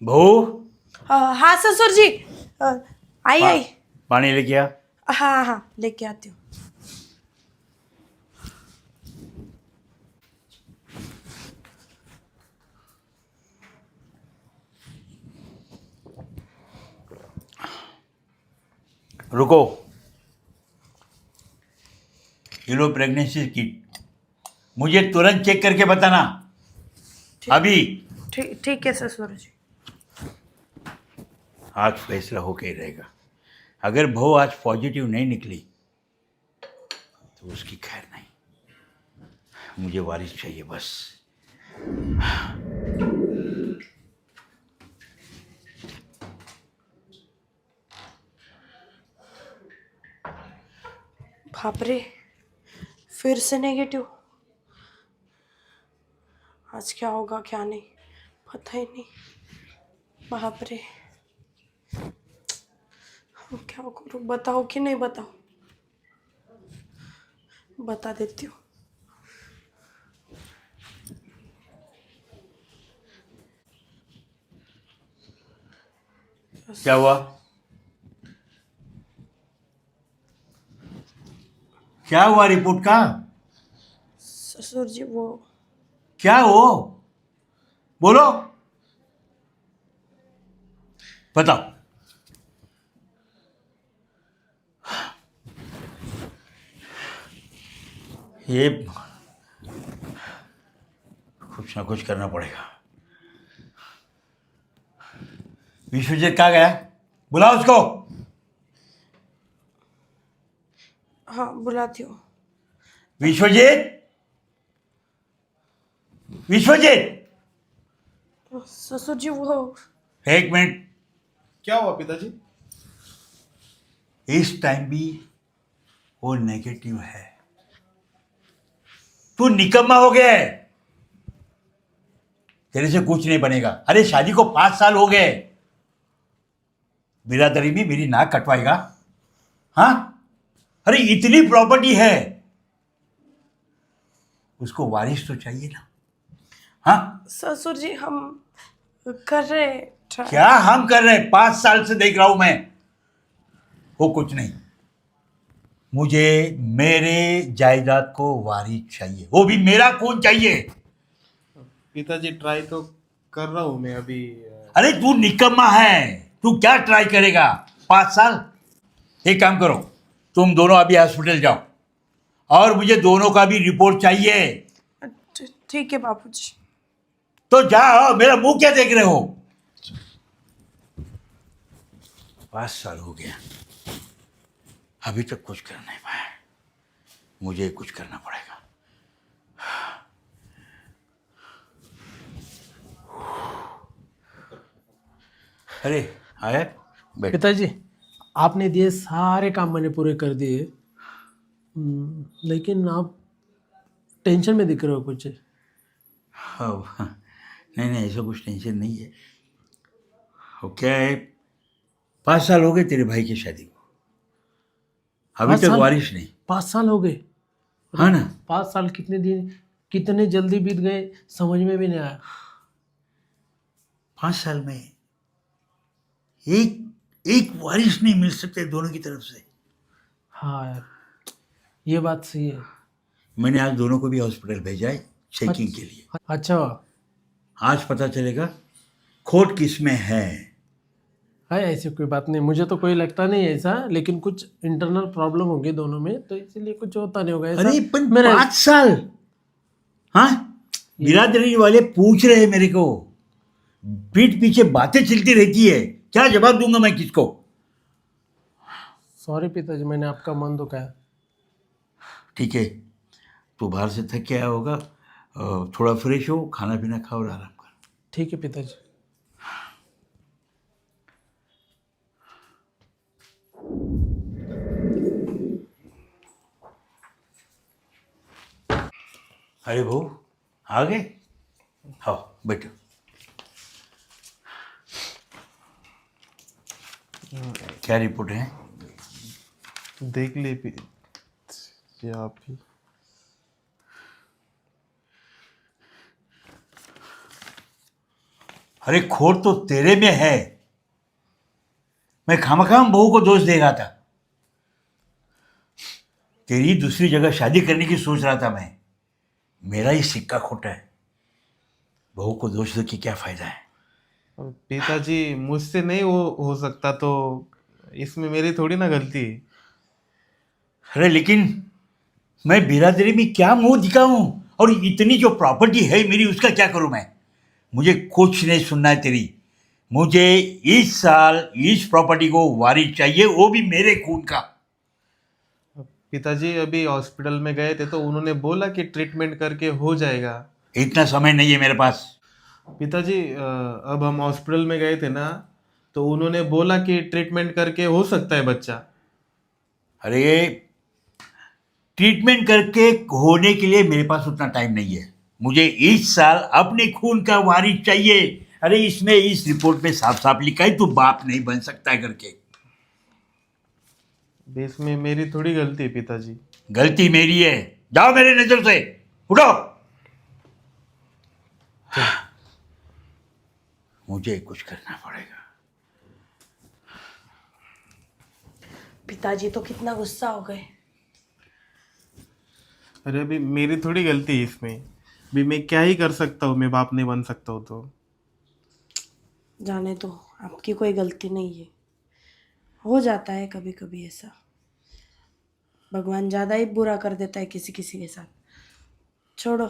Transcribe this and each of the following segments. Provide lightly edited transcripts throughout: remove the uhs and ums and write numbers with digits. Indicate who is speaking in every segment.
Speaker 1: बहू
Speaker 2: हाँ ससुर जी। आई आई।
Speaker 1: पानी लेके आ।
Speaker 2: हाँ हाँ लेके आती हूँ।
Speaker 1: रुको, ये लो प्रेगनेंसी किट, मुझे तुरंत चेक करके बताना अभी।
Speaker 2: ठीक है ससुर जी।
Speaker 1: आज फैसला होके ही रहेगा। अगर बहू आज पॉजिटिव नहीं निकली तो उसकी खैर नहीं। मुझे वारिस चाहिए बस।
Speaker 2: बाप रे, फिर से नेगेटिव। आज क्या होगा क्या नहीं पता ही नहीं। बाप रे, क्या करूँ, बताओ कि नहीं बताओ। बता देती हूँ।
Speaker 1: क्या हुआ? क्या हुआ रिपोर्ट का?
Speaker 2: ससुर जी वो
Speaker 1: क्या हो, बोलो, बताओ। ये कुछ ना कुछ करना पड़ेगा। विश्वजीत कहाँ गया? बुलाओ उसको।
Speaker 2: हाँ बुलाती हूँ।
Speaker 1: विश्वजीत, विश्वजीत,
Speaker 2: ससुर जी वो
Speaker 1: एक मिनट।
Speaker 3: क्या हुआ पिताजी?
Speaker 1: इस टाइम भी वो नेगेटिव है। तू निकम्मा हो गया है, तेरे से कुछ नहीं बनेगा। अरे शादी को 5 साल हो गए, बिरादरी में मेरी नाक कटवाएगा? हाँ, अरे इतनी प्रॉपर्टी है, उसको वारिस तो चाहिए ना। हाँ,
Speaker 2: ससुर जी हम कर रहे try।
Speaker 1: क्या हम कर रहे हैं? 5 साल से देख रहा हूं मैं, वो कुछ नहीं। मुझे मेरे जायदाद को वारिस चाहिए, वो भी मेरा खून चाहिए।
Speaker 3: पिताजी ट्राई तो कर रहा हूँ मैं अभी।
Speaker 1: अरे तू निकम्मा है, तू क्या ट्राई करेगा 5 साल? एक काम करो, तुम दोनों अभी हॉस्पिटल जाओ और मुझे दोनों का भी रिपोर्ट चाहिए।
Speaker 2: ठीक है बापूजी।
Speaker 1: तो जाओ, मेरा मुंह क्या देख रहे हो? 5 साल हो गया, अभी तक कुछ कर नहीं पाया। मुझे कुछ करना पड़ेगा। अरे आया, बैठ।
Speaker 4: पिताजी, आपने दिए सारे काम मैंने पूरे कर दिए। लेकिन आप टेंशन में दिख रहे हो कुछ।
Speaker 1: हाँ, नहीं नहीं, ऐसा कुछ टेंशन नहीं है। वो क्या है, 5 साल हो गए तेरे भाई की शादी को, अभी
Speaker 4: 5
Speaker 1: तक
Speaker 4: साल?
Speaker 1: वारिस नहीं।
Speaker 4: 5 साल हो गए?
Speaker 1: हाँ ना।
Speaker 4: 5 साल कितने दिन, कितने जल्दी बीत गए, समझ में भी नहीं आया।
Speaker 1: 5 साल में एक एक वारिस नहीं मिल सकते दोनों की तरफ से।
Speaker 4: हाँ यार, ये बात सही है।
Speaker 1: मैंने आज दोनों को भी हॉस्पिटल भेजा है चेकिंग के लिए।
Speaker 4: अच्छा,
Speaker 1: आज पता चलेगा खोट किस में है।
Speaker 4: है ऐसी कोई बात नहीं, मुझे तो कोई लगता नहीं ऐसा, लेकिन कुछ इंटरनल प्रॉब्लम होगी दोनों में, तो इसीलिए कुछ होता नहीं होगा ऐसा।
Speaker 1: अरे पर
Speaker 4: मेरा
Speaker 1: 5 साल, हाँ, बिरादरी वाले पूछ रहे हैं मेरे को, पीठ पीछे बातें चलती रहती है, क्या जवाब दूंगा मैं किसको?
Speaker 4: सॉरी पिताजी, मैंने आपका मन दुखाया।
Speaker 1: ठीक है, तू बाहर से थक के आया होगा, थोड़ा फ्रेश हो, खाना पीना खा और आराम कर।
Speaker 4: ठीक है पिताजी।
Speaker 1: अरे बहू आ गए, हाँ बैठो। क्या रिपोर्ट है?
Speaker 3: देख ले ये आप ही।
Speaker 1: अरे खोट तो तेरे में है। मैं खामखाम बहू को दोष दे रहा था। तेरी दूसरी जगह शादी करने की सोच रहा था मैं। मेरा ही सिक्का खोटा है। बहू को दोष दे के क्या फायदा है?
Speaker 3: पिताजी मुझसे नहीं हो सकता, तो इसमें मेरी थोड़ी ना गलती है।
Speaker 1: अरे लेकिन मैं बिरादरी में क्या मुंह दिखाऊं? और इतनी जो प्रॉपर्टी है मेरी, उसका क्या करूं मैं? मुझे कुछ नहीं सुनना है तेरी। मुझे इस साल इस प्रॉपर्टी को वारिस चाहिए, वो भी मेरे खून का।
Speaker 3: पिताजी अभी हॉस्पिटल में गए थे तो उन्होंने बोला कि ट्रीटमेंट करके हो जाएगा।
Speaker 1: इतना समय नहीं है मेरे पास।
Speaker 3: पिताजी अब हम हॉस्पिटल में गए थे ना, तो उन्होंने बोला कि ट्रीटमेंट करके हो सकता है बच्चा।
Speaker 1: अरे ट्रीटमेंट करके होने के लिए मेरे पास उतना टाइम नहीं है। मुझे इस साल अपने खून का वारिस चाहिए। अरे इसमें इस रिपोर्ट में साफ साफ लिखा है तू बाप नहीं बन सकता है करके।
Speaker 3: इसमें मेरी थोड़ी गलती है पिताजी।
Speaker 1: गलती मेरी है। जाओ मेरे नजर से, उठो। मुझे कुछ करना पड़ेगा।
Speaker 2: पिताजी तो कितना गुस्सा हो गए।
Speaker 3: अरे अभी मेरी थोड़ी गलती है इसमें। अभी मैं क्या ही कर सकता हूँ, मैं बाप नहीं बन सकता हूँ तो।
Speaker 2: जाने दो, आपकी कोई गलती नहीं है। हो जाता है कभी कभी ऐसा। भगवान ज़्यादा ही बुरा कर देता है किसी किसी के साथ। छोड़ो।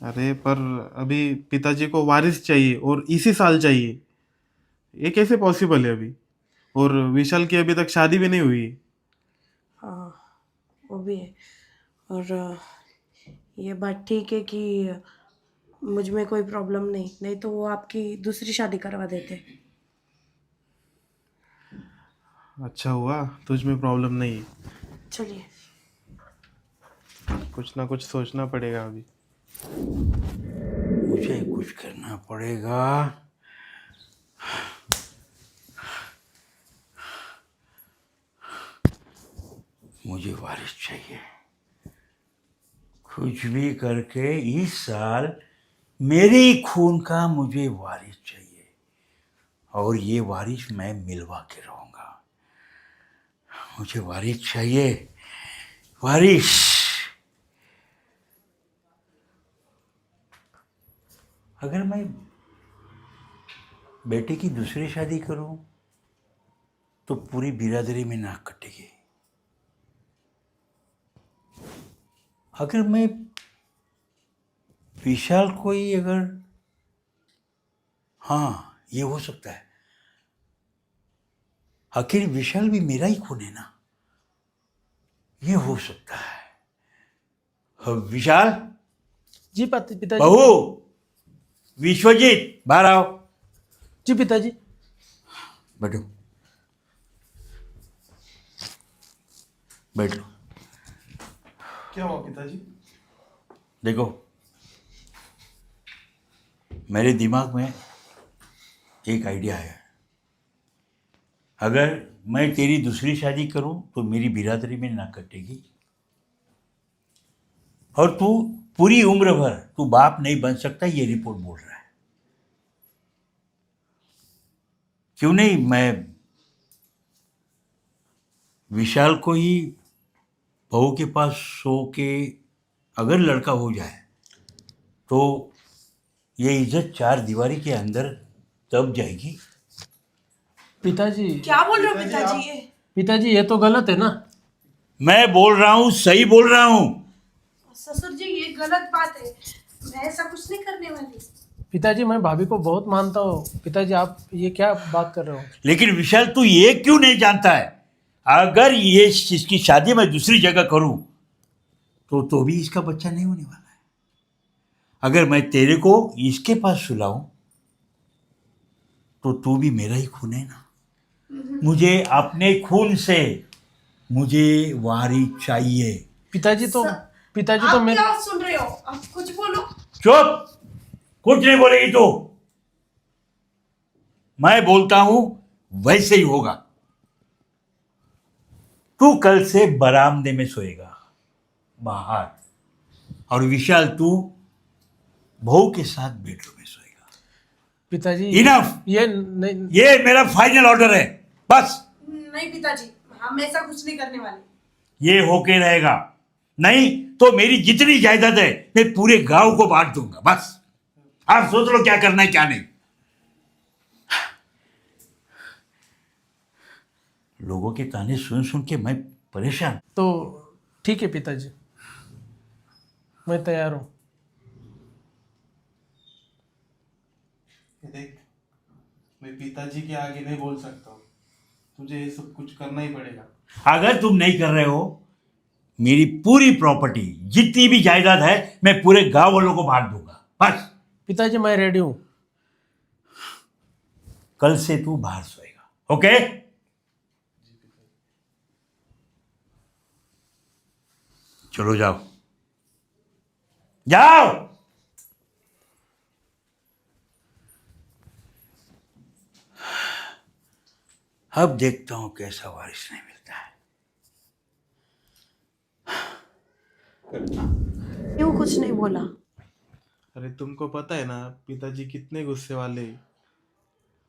Speaker 3: अरे पर अभी पिताजी को वारिस चाहिए और इसी साल चाहिए। ये कैसे पॉसिबल है अभी? और विशाल की अभी तक शादी भी नहीं हुई।
Speaker 2: हाँ, वो भी है। और ये बात ठीक है कि मुझ में कोई प्रॉब्लम नहीं तो वो आपकी दूसरी शादी करवा देते।
Speaker 3: अच्छा हुआ तुझ में प्रॉब्लम नहीं है।
Speaker 2: चलिए।
Speaker 3: कुछ ना कुछ सोचना पड़ेगा अभी।
Speaker 1: मुझे कुछ करना पड़ेगा। मुझे वारिस चाहिए। कुछ भी करके इस साल मेरे ही खून का मुझे वारिस चाहिए। और ये वारिस मैं मिलवा के रहूंगा। मुझे वारिस चाहिए, वारिस। अगर मैं बेटे की दूसरी शादी करूं तो पूरी बिरादरी में नाक कटेगी। अगर मैं विशाल को ही अगर, हाँ ये हो सकता है। आखिर विशाल भी मेरा ही खून है ना, ये हो सकता है। अब विशाल,
Speaker 4: जी पिताजी।
Speaker 1: बहू, विश्वजीत, बाहर आओ।
Speaker 4: जी पिताजी।
Speaker 1: बैठो, बैठो।
Speaker 3: क्या हुआ पिताजी?
Speaker 1: देखो, मेरे दिमाग में एक आइडिया है। अगर मैं तेरी दूसरी शादी करूं तो मेरी बिरादरी में ना कटेगी। और तू पूरी उम्र भर तू बाप नहीं बन सकता, ये रिपोर्ट बोल रहा है। क्यों नहीं मैं विशाल को ही बहू के पास सो के अगर लड़का हो जाए तो ये इज्जत चार दीवारी के अंदर दब जाएगी।
Speaker 4: पिताजी
Speaker 2: क्या बोल रहे हो पिताजी ये?
Speaker 4: पिताजी ये तो गलत है ना।
Speaker 1: मैं बोल रहा हूं, सही बोल रहा हूं।
Speaker 2: ससुर जी, ये गलत बात है। मैं ऐसा कुछ नहीं करने वाली।
Speaker 4: पिताजी मैं भाभी को बहुत मानता हूँ। पिताजी आप ये क्या बात कर रहे हो?
Speaker 1: लेकिन विशाल तू ये क्यों नहीं जानता है? अगर ये इसकी शादी मैं दूसरी जगह करूं तो भी इसका बच्चा नहीं होने वाला है। अगर मैं तेरे को इसके पास सुलाऊं तो तू भी मेरा ही खून है ना। मुझे अपने खून से मुझे वारिस चाहिए।
Speaker 4: पिताजी तो पिताजी तो
Speaker 2: आप
Speaker 4: मेरे
Speaker 2: क्या सुन रहे हो? आप कुछ बोलो।
Speaker 1: चुप, कुछ नहीं बोलेगी तू। मैं बोलता हूं वैसे ही होगा। तू कल से बरामदे में सोएगा, बाहर। और विशाल तू बहू के साथ बेडरूम में सोएगा।
Speaker 4: पिताजी
Speaker 1: इनफ,
Speaker 4: ये नहीं,
Speaker 1: ये मेरा फाइनल ऑर्डर है, बस
Speaker 2: नहीं पिताजी, हम ऐसा कुछ नहीं करने वाले।
Speaker 1: ये होके रहेगा। नहीं तो मेरी जितनी जायदाद है मैं पूरे गांव को बांट दूंगा। बस आप सोच लो क्या करना है क्या नहीं। लोगों के ताने सुन सुन के मैं परेशान।
Speaker 4: तो ठीक है पिताजी, मैं तैयार हूँ।
Speaker 3: देख, मैं पिताजी के आगे नहीं बोल सकता हूँ, तुझे ये सब कुछ करना ही पड़ेगा।
Speaker 1: अगर तुम नहीं कर रहे हो, मेरी पूरी प्रॉपर्टी जितनी भी जायदाद है मैं पूरे गांव वालों को बांट दूंगा। बस
Speaker 4: पिताजी मैं रेडी हूँ।
Speaker 1: कल से तू बाहर सोएगा, ओके? चलो जाओ जाओ। अब देखता हूं कैसा वारिस नहीं मिलता है।
Speaker 2: क्यों कुछ नहीं बोला?
Speaker 3: अरे तुमको पता है ना पिताजी कितने गुस्से वाले हैं,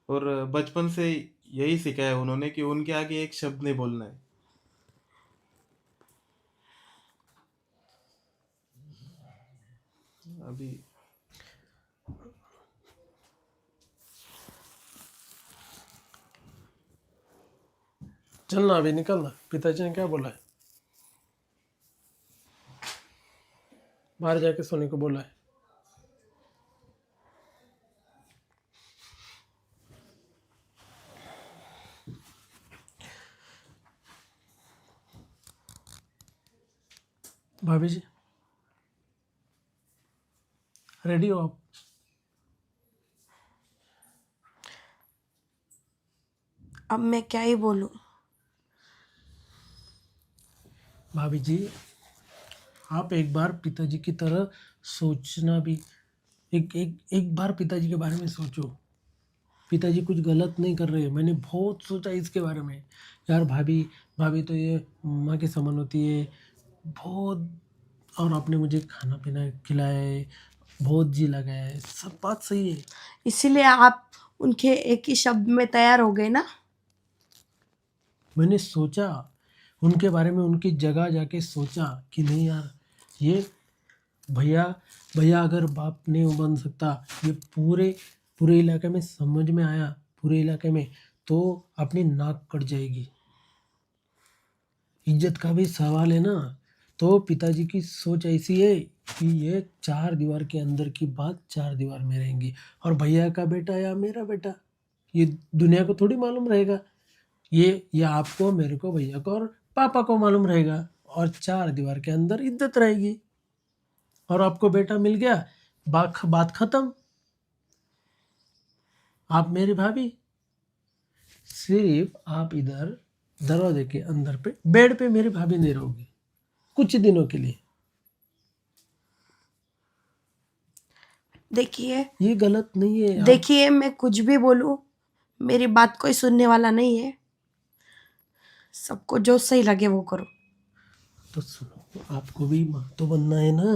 Speaker 3: और बचपन से यही सिखाया उन्होंने कि उनके आगे एक शब्द नहीं बोलना है। अभी
Speaker 4: चलना, अभी निकलना। पिताजी ने क्या बोला है? बाहर जाके सोने को बोला है। भाभी जी रेडी हो आप?
Speaker 2: अब मैं क्या ही बोलूं?
Speaker 4: भाभी जी आप एक बार पिताजी की तरह सोचना भी, एक बार पिताजी के बारे में सोचो। पिताजी कुछ गलत नहीं कर रहे। मैंने बहुत सोचा इसके बारे में। यार भाभी भाभी तो ये माँ के समान होती है बहुत, और आपने मुझे खाना पीना खिलाया है, बहुत जी लगाया है, सब बात सही है।
Speaker 2: इसीलिए आप उनके एक ही शब्द में तैयार हो गए ना?
Speaker 4: मैंने सोचा उनके बारे में, उनकी जगह जाके सोचा कि नहीं यार, ये भैया भैया अगर बाप नहीं बन सकता, ये पूरे पूरे इलाके में समझ में आया, पूरे इलाके में तो अपनी नाक कट जाएगी। इज्जत का भी सवाल है ना। तो पिताजी की सोच ऐसी है कि ये चार दीवार के अंदर की बात चार दीवार में रहेंगी, और भैया का बेटा या मेरा बेटा ये दुनिया को थोड़ी मालूम रहेगा। ये आपको, मेरे को, भैया को और पापा को मालूम रहेगा, और चार दीवार के अंदर इज्जत रहेगी। और आपको बेटा मिल गया, बात खत्म। आप मेरी भाभी, सिर्फ आप इधर दरवाजे के अंदर पे बेड पे मेरी भाभी नहीं रहोगी कुछ दिनों के लिए।
Speaker 2: देखिए
Speaker 4: ये गलत नहीं है।
Speaker 2: देखिए, मैं कुछ भी बोलूं मेरी बात कोई सुनने वाला नहीं है। सबको जो सही लगे वो करो।
Speaker 4: तो सुनो, आपको भी माँ तो बनना है ना,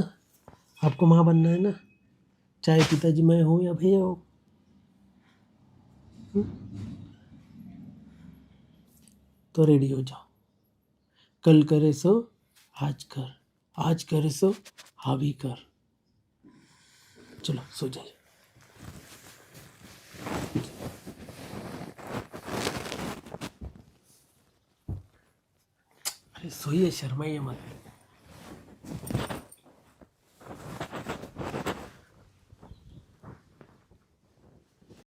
Speaker 4: आपको माँ बनना है ना, चाहे पिताजी मैं हो या भैया हो। तो रेडी हो जाओ। कल करे सो आज कर, आज करे सो हावी कर। चलो सो जाइए। अरे सोइए, शर्माइए मत।